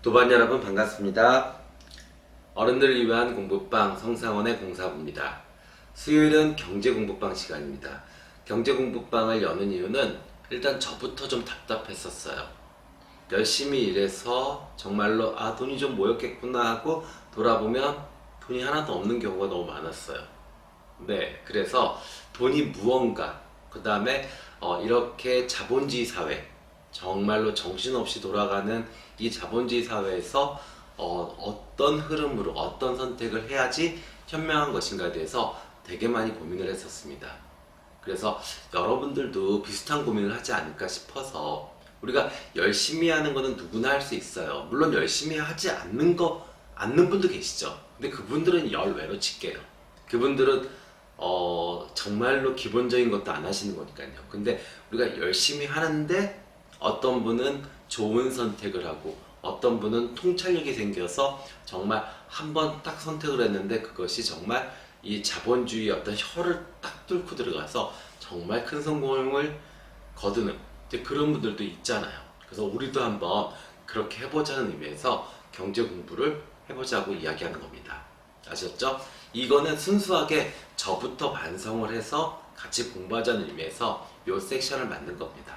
도반 여러분 반갑습니다. 어른들을 위한 공부방 성상원의 공사부입니다. 수요일은 경제공부방 시간입니다. 경제공부방을 여는 이유는 일단 저부터 좀 답답했었어요. 열심히 일해서 정말로 돈이 좀 모였겠구나 하고 돌아보면 돈이 하나도 없는 경우가 너무 많았어요. 네, 그래서 돈이 무언가, 그 다음에 이렇게 자본주의 사회, 정말로 정신없이 돌아가는 이 자본주의 사회에서 어떤 흐름으로 어떤 선택을 해야지 현명한 것인가에 대해서 되게 많이 고민을 했었습니다. 그래서 여러분들도 비슷한 고민을 하지 않을까 싶어서, 우리가 열심히 하는 거는 누구나 할 수 있어요. 물론 열심히 하지 않는 분도 계시죠. 근데 그분들은 열외로 칠게요. 그분들은 정말로 기본적인 것도 안 하시는 거니까요. 근데 우리가 열심히 하는데 어떤 분은 좋은 선택을 하고 어떤 분은 통찰력이 생겨서 정말 한 번 딱 선택을 했는데 그것이 정말 이 자본주의 어떤 혀를 딱 뚫고 들어가서 정말 큰 성공을 거두는 그런 분들도 있잖아요. 그래서 우리도 한번 그렇게 해보자는 의미에서 경제 공부를 해보자고 이야기하는 겁니다. 아셨죠? 이거는 순수하게 저부터 반성을 해서 같이 공부하자는 의미에서 이 섹션을 만든 겁니다.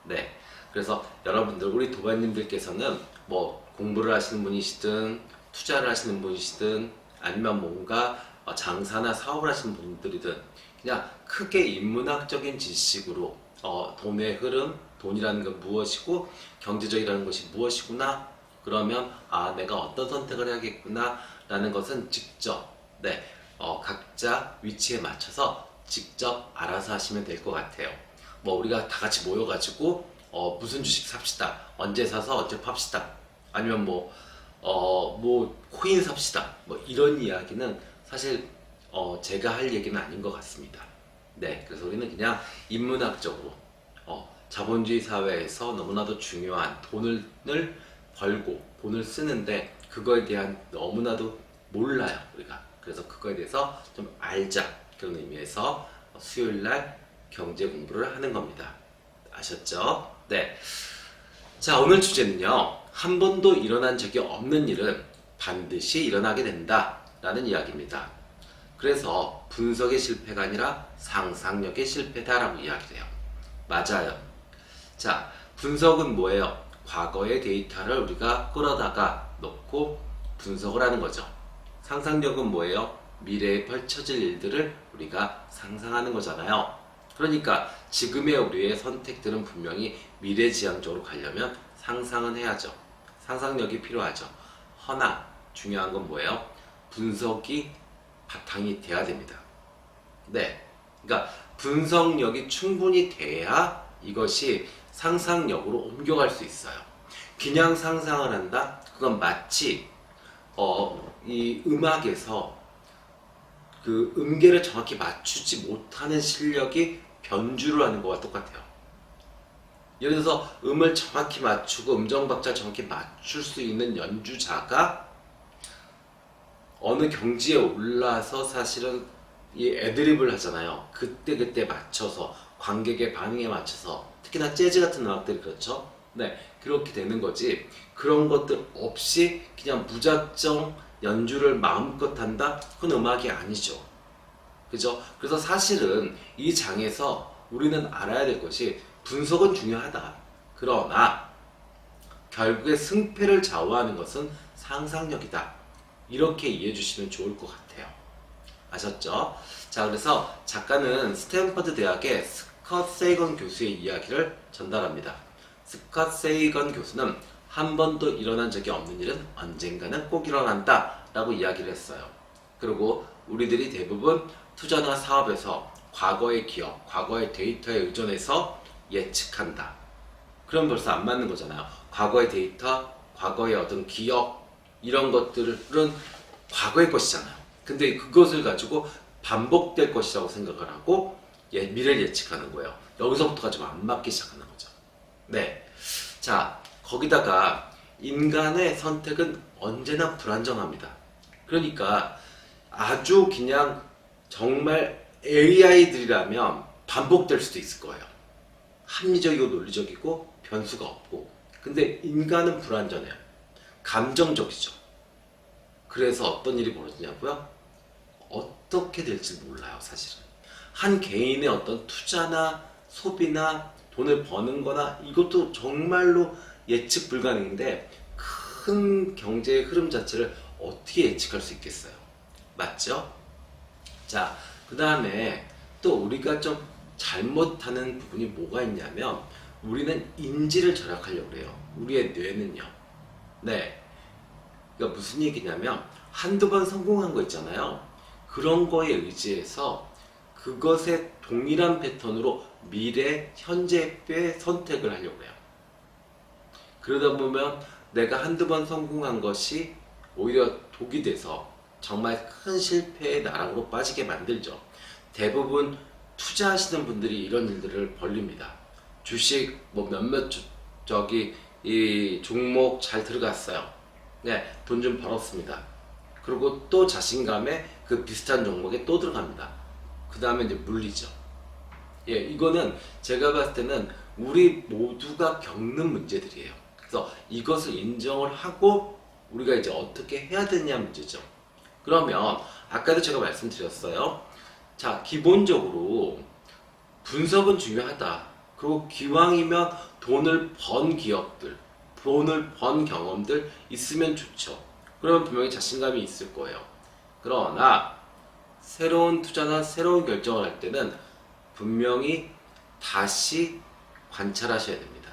네. 그래서 여러분들, 우리 도반님들께서는 뭐 공부를 하시는 분이시든 투자를 하시는 분이시든 아니면 뭔가 장사나 사업을 하시는 분들이든 그냥 크게 인문학적인 지식으로 돈의 흐름, 돈이라는 건 무엇이고 경제적이라는 것이 무엇이구나, 그러면 내가 어떤 선택을 해야겠구나 라는 것은 직접 각자 위치에 맞춰서 직접 알아서 하시면 될 것 같아요. 뭐 우리가 다 같이 모여가지고 무슨 주식 삽시다, 언제 사서 언제 팝시다, 아니면 뭐 코인 삽시다, 뭐 이런 이야기는 사실 제가 할 얘기는 아닌 것 같습니다. 네, 그래서 우리는 그냥 인문학적으로 자본주의 사회에서 너무나도 중요한 돈을 벌고 돈을 쓰는데 그거에 대한 너무나도 몰라요, 우리가. 그래서 그거에 대해서 좀 알자, 그런 의미에서 수요일날 경제 공부를 하는 겁니다. 아셨죠? 네. 자, 오늘 주제는요, 한 번도 일어난 적이 없는 일은 반드시 일어나게 된다 라는 이야기입니다. 그래서 분석의 실패가 아니라 상상력의 실패다 라고 이야기를 해요. 맞아요. 자, 분석은 뭐예요? 과거의 데이터를 우리가 끌어다가 놓고 분석을 하는 거죠. 상상력은 뭐예요? 미래에 펼쳐질 일들을 우리가 상상하는 거잖아요. 그러니까 지금의 우리의 선택들은 분명히 미래지향적으로 가려면 상상은 해야죠. 상상력이 필요하죠. 허나 중요한 건 뭐예요? 분석이 바탕이 돼야 됩니다. 네, 그러니까 분석력이 충분히 돼야 이것이 상상력으로 옮겨갈 수 있어요. 그냥 상상을 한다? 그건 마치 이 음악에서 그 음계를 정확히 맞추지 못하는 실력이 변주를 하는 것과 똑같아요. 예를 들어서 음을 정확히 맞추고 음정박자를 정확히 맞출 수 있는 연주자가 어느 경지에 올라서 사실은 이 애드립을 하잖아요. 그때 맞춰서 관객의 반응에 맞춰서, 특히나 재즈 같은 음악들이 그렇죠. 네, 그렇게 되는 거지. 그런 것들 없이 그냥 무작정 연주를 마음껏 한다? 그건 음악이 아니죠. 그죠? 그래서 사실은 이 장에서 우리는 알아야 될 것이, 분석은 중요하다. 그러나 결국에 승패를 좌우하는 것은 상상력이다. 이렇게 이해해 주시면 좋을 것 같아요. 아셨죠? 자, 그래서 작가는 스탠퍼드 대학의 스컷 세이건 교수의 이야기를 전달합니다. 스컷 세이건 교수는 한 번도 일어난 적이 없는 일은 언젠가는 꼭 일어난다 라고 이야기를 했어요. 그리고 우리들이 대부분 투자나 사업에서 과거의 기억, 과거의 데이터에 의존해서 예측한다. 그럼 벌써 안 맞는 거잖아요. 과거의 데이터, 과거의 어떤 기억, 이런 것들은 과거의 것이잖아요. 근데 그것을 가지고 반복될 것이라고 생각을 하고 미래를 예측하는 거예요. 여기서부터가 좀 안 맞기 시작하는 거죠. 네. 자, 거기다가 인간의 선택은 언제나 불안정합니다. 그러니까 아주 그냥 정말 AI들이라면 반복될 수도 있을 거예요. 합리적이고 논리적이고 변수가 없고. 근데 인간은 불완전해요. 감정적이죠. 그래서 어떤 일이 벌어지냐고요? 어떻게 될지 몰라요, 사실은. 한 개인의 어떤 투자나 소비나 돈을 버는 거나 이것도 정말로 예측 불가능인데 큰 경제의 흐름 자체를 어떻게 예측할 수 있겠어요? 맞죠? 자, 그 다음에 또 우리가 좀 잘못하는 부분이 뭐가 있냐면 우리는 인지를 절약하려고 해요. 우리의 뇌는요. 네. 그러니까 무슨 얘기냐면 한두 번 성공한 거 있잖아요. 그런 거에 의지해서 그것의 동일한 패턴으로 미래, 현재의 선택을 하려고 해요. 그러다 보면 내가 한두 번 성공한 것이 오히려 독이 돼서 정말 큰 실패의 나락으로 빠지게 만들죠. 대부분 투자하시는 분들이 이런 일들을 벌립니다. 주식 뭐 몇몇 저기 이 종목 잘 들어갔어요. 네, 돈 좀 벌었습니다. 그리고 또 자신감에 그 비슷한 종목에 또 들어갑니다. 그 다음에 이제 물리죠. 예, 이거는 제가 봤을 때는 우리 모두가 겪는 문제들이에요. 그래서 이것을 인정을 하고 우리가 이제 어떻게 해야 되냐 문제죠. 그러면 아까도 제가 말씀드렸어요. 자, 기본적으로 분석은 중요하다. 그리고 기왕이면 돈을 번 기업들, 돈을 번 경험들 있으면 좋죠. 그러면 분명히 자신감이 있을 거예요. 그러나 새로운 투자나 새로운 결정을 할 때는 분명히 다시 관찰하셔야 됩니다.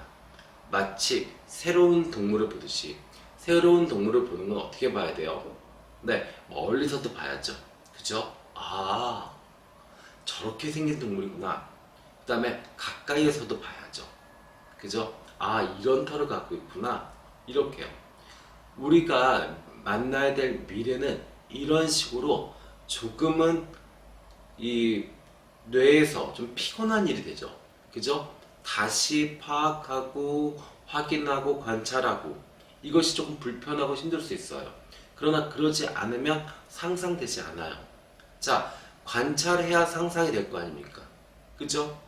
마치 새로운 동물을 보듯이 새로운 동물을 보는 건 어떻게 봐야 돼요? 네, 멀리서도 봐야죠. 그죠? 아, 저렇게 생긴 동물이구나. 그 다음에 가까이에서도 봐야죠. 그죠? 아, 이런 털을 갖고 있구나. 이렇게요. 우리가 만나야 될 미래는 이런 식으로 조금은 이 뇌에서 좀 피곤한 일이 되죠. 그죠? 다시 파악하고 확인하고 관찰하고 이것이 조금 불편하고 힘들 수 있어요. 그러나 그러지 않으면 상상되지 않아요. 자, 관찰해야 상상이 될 거 아닙니까? 그죠?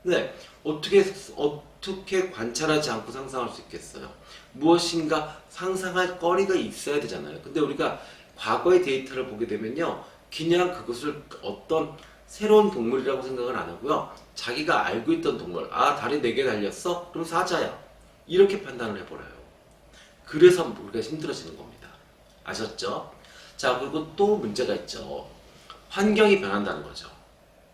네, 어떻게 관찰하지 않고 상상할 수 있겠어요? 무엇인가 상상할 거리가 있어야 되잖아요. 근데 우리가 과거의 데이터를 보게 되면요, 그냥 그것을 어떤 새로운 동물이라고 생각을 안 하고요, 자기가 알고 있던 동물, 아, 다리 4개 달렸어? 그럼 사자야. 이렇게 판단을 해버려요. 그래서 우리가 힘들어지는 겁니다. 아셨죠? 자, 그리고 또 문제가 있죠. 환경이 변한다는 거죠.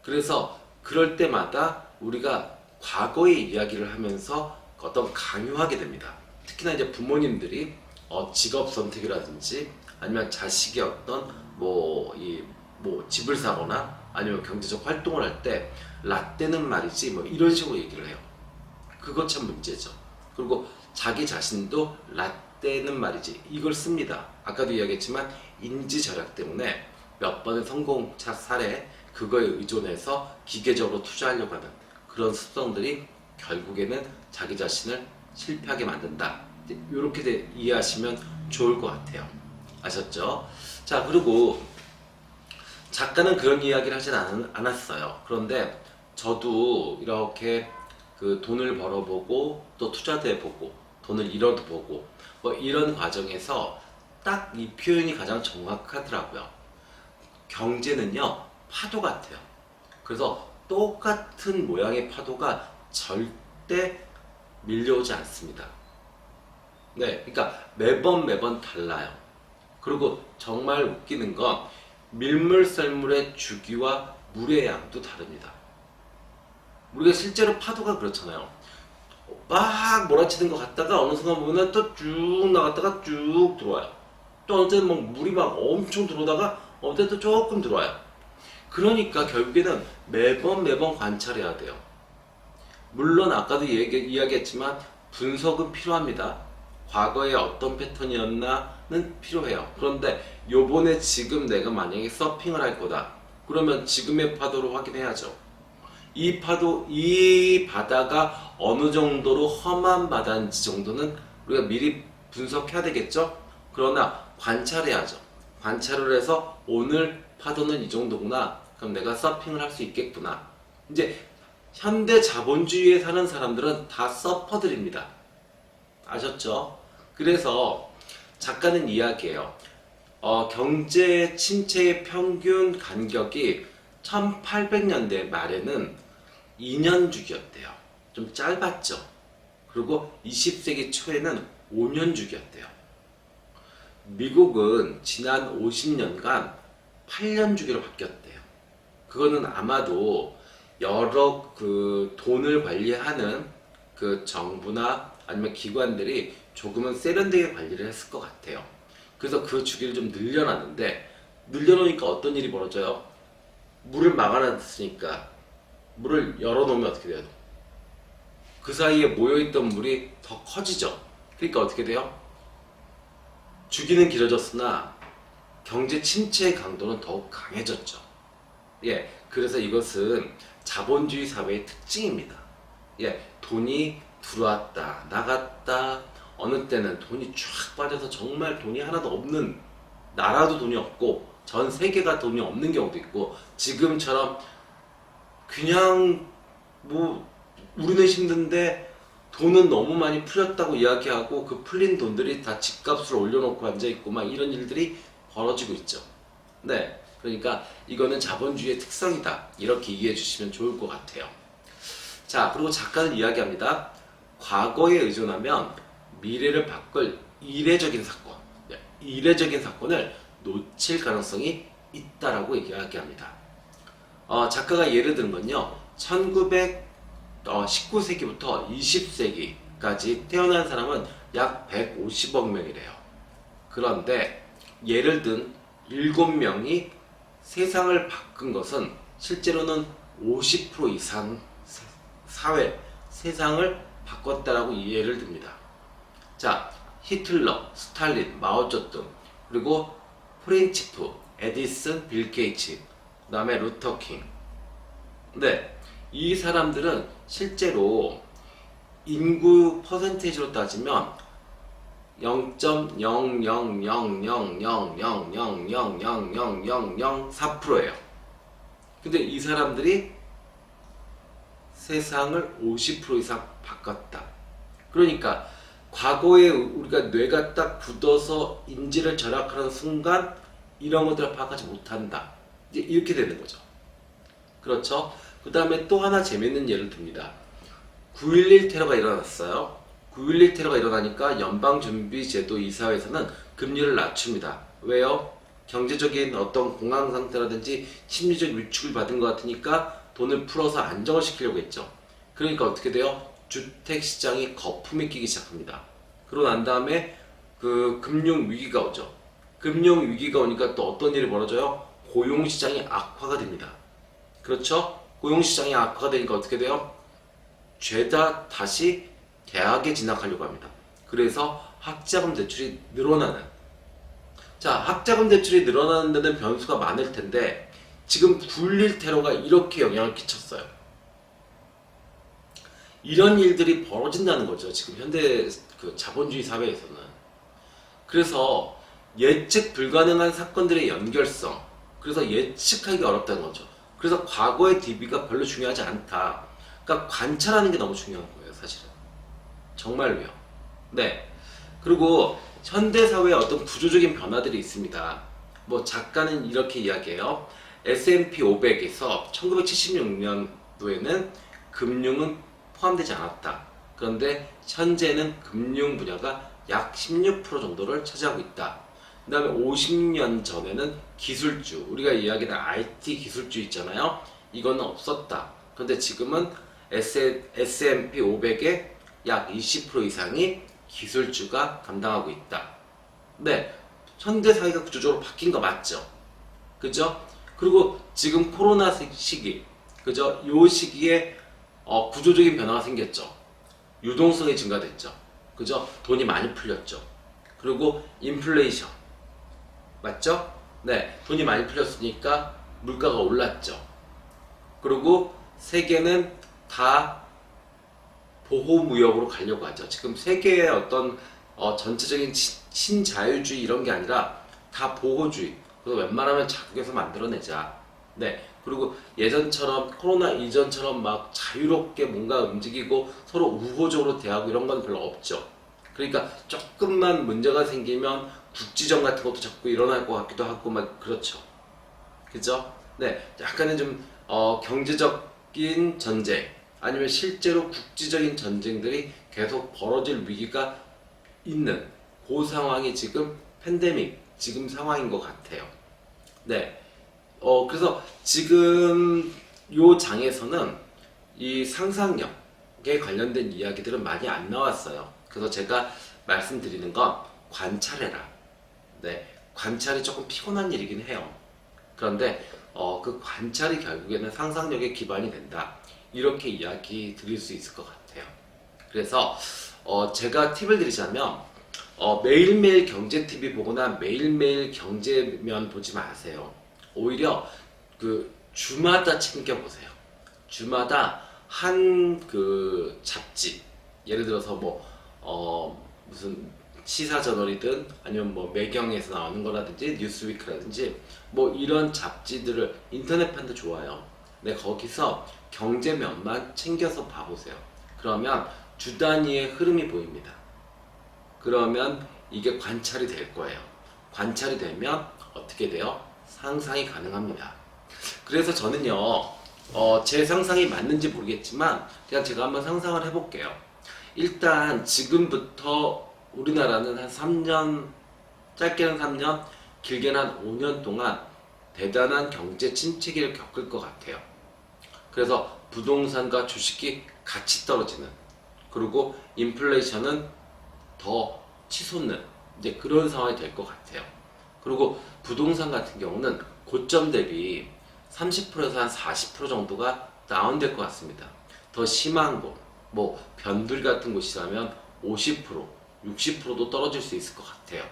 그래서 그럴 때마다 우리가 과거의 이야기를 하면서 어떤 강요하게 됩니다. 특히나 이제 부모님들이 직업 선택이라든지 아니면 자식의 어떤 집을 사거나 아니면 경제적 활동을 할 때 라떼는 말이지 뭐 이런 식으로 얘기를 해요. 그거 참 문제죠. 그리고 자기 자신도 라떼는 말이지 이걸 씁니다. 아까도 이야기했지만 인지 절약 때문에 몇 번의 성공 사례 그거에 의존해서 기계적으로 투자하려고 하는 그런 습성들이 결국에는 자기 자신을 실패하게 만든다. 이렇게 이해하시면 좋을 것 같아요. 아셨죠? 자, 그리고 작가는 그런 이야기를 하진 않았어요. 그런데 저도 이렇게 그 돈을 벌어보고 또 투자도 해보고 돈을 잃어도 보고 뭐 이런 과정에서 딱 이 표현이 가장 정확하더라고요. 경제는요, 파도 같아요. 그래서 똑같은 모양의 파도가 절대 밀려오지 않습니다. 네, 그러니까 매번 달라요. 그리고 정말 웃기는 건 밀물썰물의 주기와 물의 양도 다릅니다. 우리가 실제로 파도가 그렇잖아요. 막 몰아치는 것 같다가 어느 순간 보면 또 쭉 나갔다가 쭉 들어와요. 또 어느 때는 막 물이 막 엄청 들어오다가 어느 때는 또 조금 들어와요. 그러니까 결국에는 매번 관찰해야 돼요. 물론 아까도 이야기했지만 분석은 필요합니다. 과거에 어떤 패턴이었나는 필요해요. 그런데 요번에 지금 내가 만약에 서핑을 할 거다. 그러면 지금의 파도로 확인해야죠. 이 바다가 어느 정도로 험한 바다인지 정도는 우리가 미리 분석해야 되겠죠? 그러나 관찰해야죠. 관찰을 해서 오늘 파도는 이 정도구나. 그럼 내가 서핑을 할 수 있겠구나. 이제 현대 자본주의에 사는 사람들은 다 서퍼들입니다. 아셨죠? 그래서 작가는 이야기해요. 경제 침체의 평균 간격이 1800년대 말에는 2년주기였대요. 좀 짧았죠. 그리고 20세기 초에는 5년주기였대요. 미국은 지난 50년간 8년주기로 바뀌었대요. 그거는 아마도 여러 그 돈을 관리하는 그 정부나 아니면 기관들이 조금은 세련되게 관리를 했을 것 같아요. 그래서 그 주기를 좀 늘려놨는데, 늘려놓으니까 어떤 일이 벌어져요? 물을 막아놨으니까 물을 열어놓으면 어떻게 돼요? 그 사이에 모여있던 물이 더 커지죠. 그러니까 어떻게 돼요? 주기는 길어졌으나 경제 침체의 강도는 더욱 강해졌죠. 예, 그래서 이것은 자본주의 사회의 특징입니다. 예, 돈이 들어왔다 나갔다, 어느 때는 돈이 쫙 빠져서 정말 돈이 하나도 없는 나라도 돈이 없고 전 세계가 돈이 없는 경우도 있고, 지금처럼 그냥 뭐 우리는 힘든데 돈은 너무 많이 풀렸다고 이야기하고 그 풀린 돈들이 다 집값을 올려놓고 앉아있고 막 이런 일들이 벌어지고 있죠. 네, 그러니까 이거는 자본주의의 특성이다, 이렇게 이해해 주시면 좋을 것 같아요. 자, 그리고 작가는 이야기합니다. 과거에 의존하면 미래를 바꿀 이례적인 사건, 이례적인 사건을 놓칠 가능성이 있다라고 이야기합니다. 작가가 예를 든 건요, 19세기부터 20세기까지 태어난 사람은 약 150억 명이래요. 그런데 예를 든 7명이 세상을 바꾼 것은 실제로는 50% 이상 세상을 바꿨다라고 예를 듭니다. 자, 히틀러, 스탈린, 마오쩌둥, 그리고 프린치프, 에디슨, 빌 게이츠, 그 다음에 루터킹. 네, 이 사람들은 실제로 인구 퍼센테이지로 따지면 0.0000000000004%예요. 근데 이 사람들이 세상을 50% 이상 바꿨다. 그러니까 과거에 우리가 뇌가 딱 굳어서 인지를 절약하는 순간 이런 것들을 파악하지 못한다, 이제 이렇게 되는 거죠. 그렇죠? 그 다음에 또 하나 재밌는 예를 듭니다. 9.11 테러가 일어났어요. 9.11 테러가 일어나니까 연방준비제도 이사회에서는 금리를 낮춥니다. 왜요? 경제적인 어떤 공황 상태라든지 심리적 위축을 받은 것 같으니까 돈을 풀어서 안정을 시키려고 했죠. 그러니까 어떻게 돼요? 주택시장이 거품이 끼기 시작합니다. 그러고 난 다음에 그 금융위기가 오죠. 금융위기가 오니까 또 어떤 일이 벌어져요? 고용시장이 악화가 됩니다. 그렇죠? 고용시장이 악화가 되니까 어떻게 돼요? 죄다 다시 대학에 진학하려고 합니다. 그래서 학자금 대출이 늘어나는. 자, 학자금 대출이 늘어나는 데는 변수가 많을 텐데 지금 9.11 테러가 이렇게 영향을 끼쳤어요. 이런 일들이 벌어진다는 거죠, 지금 현대 그 자본주의 사회에서는. 그래서 예측 불가능한 사건들의 연결성, 그래서 예측하기가 어렵다는 거죠. 그래서 과거의 DB가 별로 중요하지 않다. 그러니까 관찰하는 게 너무 중요한 거예요, 사실은. 정말로요. 네. 그리고 현대사회에 어떤 구조적인 변화들이 있습니다. 뭐 작가는 이렇게 이야기해요. S&P 500에서 1976년도에는 금융은 포함되지 않았다. 그런데 현재는 금융 분야가 약 16% 정도를 차지하고 있다. 그 다음에 50년 전에는 기술주, 우리가 이야기하는 IT 기술주 있잖아요. 이거는 없었다. 그런데 지금은 S&P 500의 약 20% 이상이 기술주가 감당하고 있다. 네, 현대사회가 구조적으로 바뀐 거 맞죠? 그죠? 그리고 지금 코로나 시기, 그죠? 요 시기에 구조적인 변화가 생겼죠. 유동성이 증가됐죠. 그죠? 돈이 많이 풀렸죠. 그리고 인플레이션, 맞죠? 네, 돈이 많이 풀렸으니까 물가가 올랐죠. 그리고 세계는 다 보호무역으로 가려고 하죠. 지금 세계의 어떤 전체적인 신자유주의 이런 게 아니라 다 보호주의. 그래서 웬만하면 자국에서 만들어내자. 네. 그리고 예전처럼 코로나 이전처럼 막 자유롭게 뭔가 움직이고 서로 우호적으로 대하고 이런 건 별로 없죠. 그러니까 조금만 문제가 생기면 국지전 같은 것도 자꾸 일어날 것 같기도 하고 막 그렇죠. 그죠? 네, 약간은 좀 경제적인 전쟁 아니면 실제로 국지적인 전쟁들이 계속 벌어질 위기가 있는 그 상황이 지금 팬데믹 지금 상황인 것 같아요. 네, 그래서 지금 요 장에서는 이 상상력에 관련된 이야기들은 많이 안 나왔어요. 그래서 제가 말씀드리는 건 관찰해라. 네, 관찰이 조금 피곤한 일이긴 해요. 그런데 그 관찰이 결국에는 상상력의 기반이 된다. 이렇게 이야기 드릴 수 있을 것 같아요. 그래서 제가 팁을 드리자면 매일매일 경제 TV 보거나 매일매일 경제면 보지 마세요. 오히려 그 주마다 챙겨보세요. 주마다 한 그 잡지, 예를 들어서 무슨 시사 저널이든 아니면 뭐 매경에서 나오는 거라든지 뉴스위크라든지 뭐 이런 잡지들을 인터넷판도 좋아요. 네, 거기서 경제면만 챙겨서 봐보세요. 그러면 주 단위의 흐름이 보입니다. 그러면 이게 관찰이 될 거예요. 관찰이 되면 어떻게 돼요? 상상이 가능합니다. 그래서 저는요, 제 상상이 맞는지 모르겠지만 그냥 제가 한번 상상을 해볼게요. 일단 지금부터 우리나라는 한 3년, 짧게는 3년, 길게는 한 5년 동안 대단한 경제 침체기를 겪을 것 같아요. 그래서 부동산과 주식이 같이 떨어지는, 그리고 인플레이션은 더 치솟는 이제 그런 상황이 될 것 같아요. 그리고 부동산 같은 경우는 고점 대비 30%에서 한 40% 정도가 다운될 것 같습니다. 더 심한 곳, 뭐 변두리 같은 곳이라면 50%, 60%도 떨어질 수 있을 것 같아요.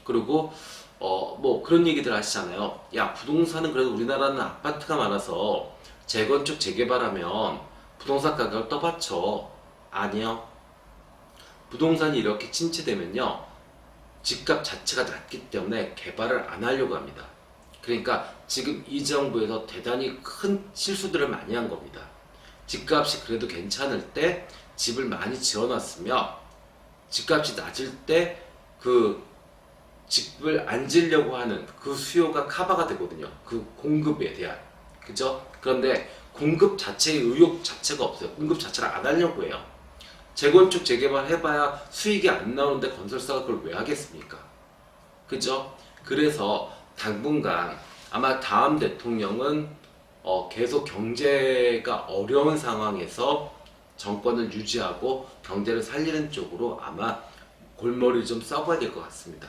그리고 뭐 그런 얘기들 하시잖아요. 야, 부동산은 그래도 우리나라는 아파트가 많아서 재건축 재개발하면 부동산 가격을 떠받쳐. 아니요. 부동산이 이렇게 침체되면요, 집값 자체가 낮기 때문에 개발을 안 하려고 합니다. 그러니까 지금 이 정부에서 대단히 큰 실수들을 많이 한 겁니다. 집값이 그래도 괜찮을 때 집을 많이 지어놨으면 집값이 낮을 때 그 집을 안 지려고 하는 그 수요가 커버가 되거든요. 그 공급에 대한. 그죠? 그런데 공급 자체의 의욕 자체가 없어요. 공급 자체를 안 하려고 해요. 재건축 재개발 해봐야 수익이 안 나오는데 건설사가 그걸 왜 하겠습니까? 그죠? 그래서 당분간 아마 다음 대통령은 계속 경제가 어려운 상황에서 정권을 유지하고 경제를 살리는 쪽으로 아마 골머리를 좀 써봐야 될 것 같습니다.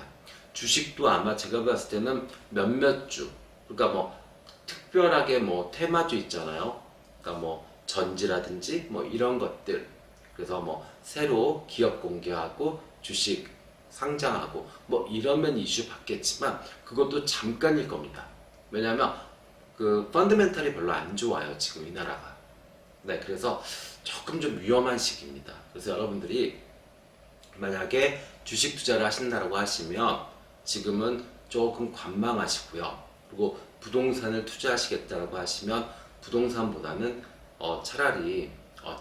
주식도 아마 제가 봤을 때는 몇몇 주, 그러니까 뭐 특별하게 뭐 테마주 있잖아요. 그러니까 뭐 전지라든지 뭐 이런 것들. 그래서 뭐 새로 기업 공개하고 주식 상장하고 뭐 이러면 이슈 받겠지만 그것도 잠깐일 겁니다. 왜냐하면 그 펀드멘탈이 별로 안 좋아요, 지금 이 나라가. 네, 그래서 조금 좀 위험한 시기입니다. 그래서 여러분들이 만약에 주식 투자를 하신다고 하시면 지금은 조금 관망하시고요. 그리고 부동산을 투자하시겠다고 하시면 부동산보다는 차라리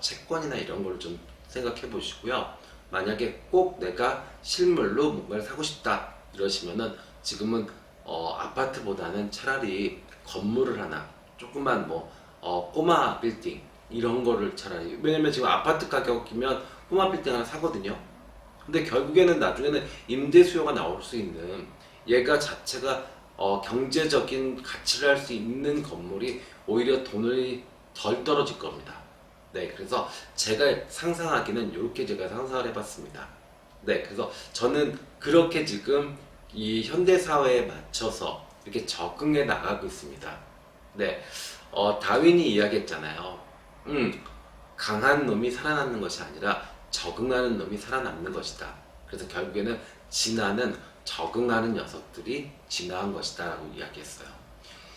채권이나 이런 걸 좀 생각해 보시고요. 만약에 꼭 내가 실물로 뭔가를 사고 싶다 이러시면은 지금은 아파트보다는 차라리 건물을 하나 조금만 뭐 꼬마 빌딩 이런 거를 차라리, 왜냐면 지금 아파트 가격이면 꼬마 빌딩 하나 사거든요. 근데 결국에는 나중에는 임대 수요가 나올 수 있는, 얘가 자체가 경제적인 가치를 할 수 있는 건물이 오히려 돈이 덜 떨어질 겁니다. 네, 그래서 제가 상상하기는 이렇게 제가 상상을 해봤습니다. 네, 그래서 저는 그렇게 지금 이 현대 사회에 맞춰서 이렇게 적응해 나가고 있습니다. 네, 다윈이 이야기했잖아요. 강한 놈이 살아남는 것이 아니라 적응하는 놈이 살아남는 것이다. 그래서 결국에는 진화는 적응하는 녀석들이 진화한 것이다 라고 이야기했어요.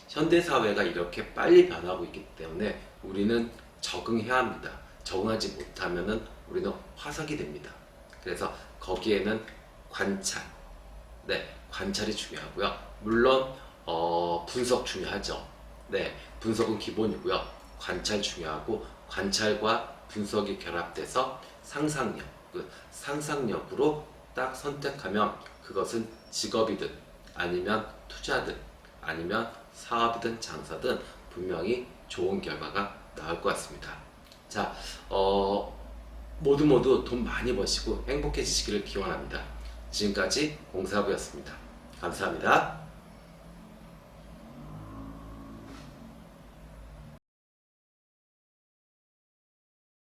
현대사회가 이렇게 빨리 변하고 있기 때문에 우리는 적응해야 합니다. 적응하지 못하면은 우리는 화석이 됩니다. 그래서 거기에는 관찰, 네, 관찰이 중요하고요. 물론 분석 중요하죠. 네, 분석은 기본이고요. 관찰 중요하고 관찰과 분석이 결합돼서 상상력, 그 상상력으로 딱 선택하면 그것은 직업이든 아니면 투자든 아니면 사업이든 장사든 분명히 좋은 결과가 나올 것 같습니다. 자, 모두 돈 많이 버시고 행복해지시기를 기원합니다. 지금까지 공사부였습니다. 감사합니다.